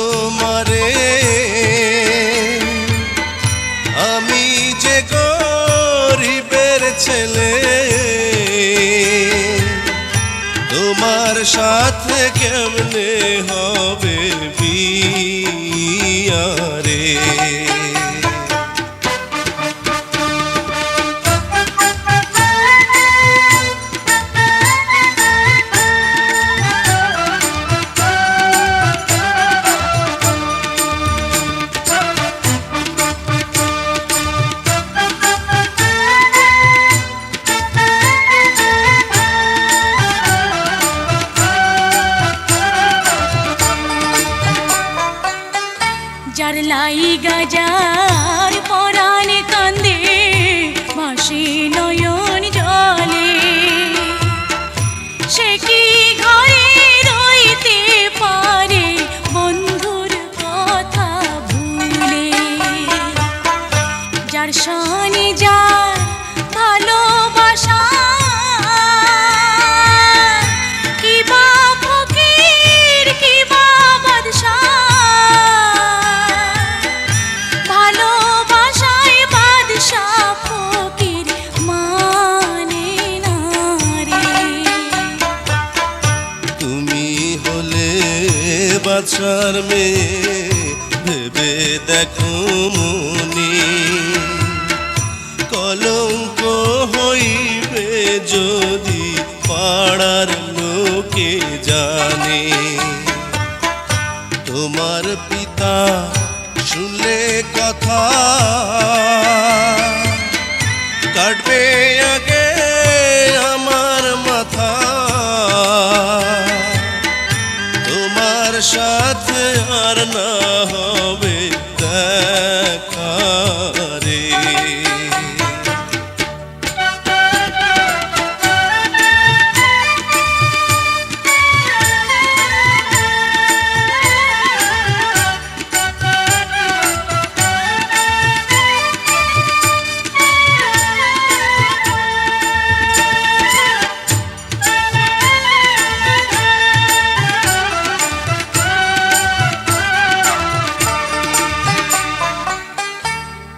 তোমারে আমি যে গরিবের ছেলে তোমার সাথে কেমনে হবে বিয়া রে যার লাইগা যার পরাণে কান্দে ভাসে নয়ন জলে সে কি ঘরে রইতে পারে বন্ধুর কথা ভুলে যার শানে যার ভালোবাসা কিবা ফকির কিবা বাদশা বাছার মেয়ে ভেবে দেখো মনি কলঙ্ক হইবে যদি পাড়ার লোকে জানে তোমার পিতা শুনলে কথা কাটবে আগে আমার মাথা সাথে আর না হবে দেখা রে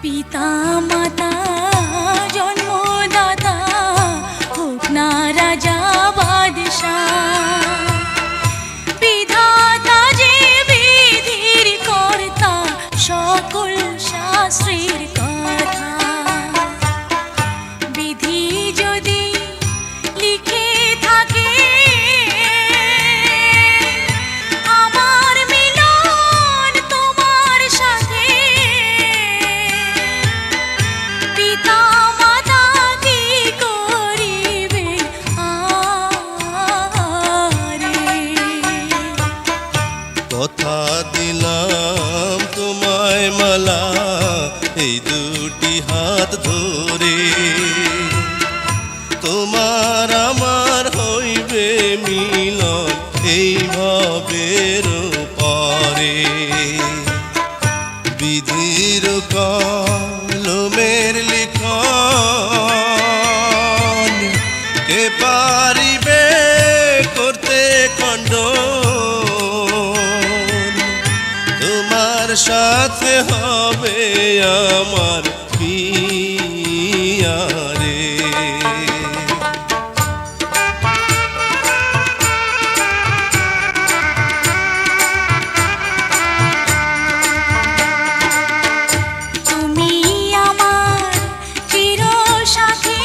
পিতা মাতা জন্মদাতা হোক না রাজা বাদশাহ বিধাতা যে বিধির কর্তা সকল শাস্ত্রের কথা বিধি যদি লিখে থাকে আমার মিলন তোমার সাথে পিতা মাতা কি করিবে আরে কথা দিলাম তোমায় মালা এই দুটি হাত ধরে তোমার আমার হইবে মিলন এইভাবে পরে বিধির কলমের লিখন কে পারিবে করতে খণ্ডন তোমার সাথে হবে আমার বিয়া রে তুমি আমার চির সাথী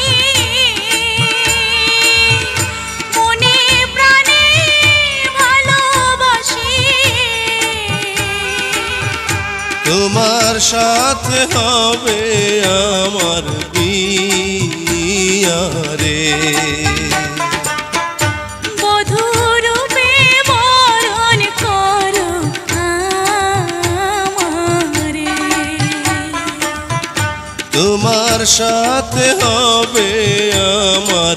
মনে প্রাণে ভালোবাসি তোমার সাথে হবে আমার বিয়া রে বধূরূপে বরণ করো আমারে তোমার সাথে হবে আমার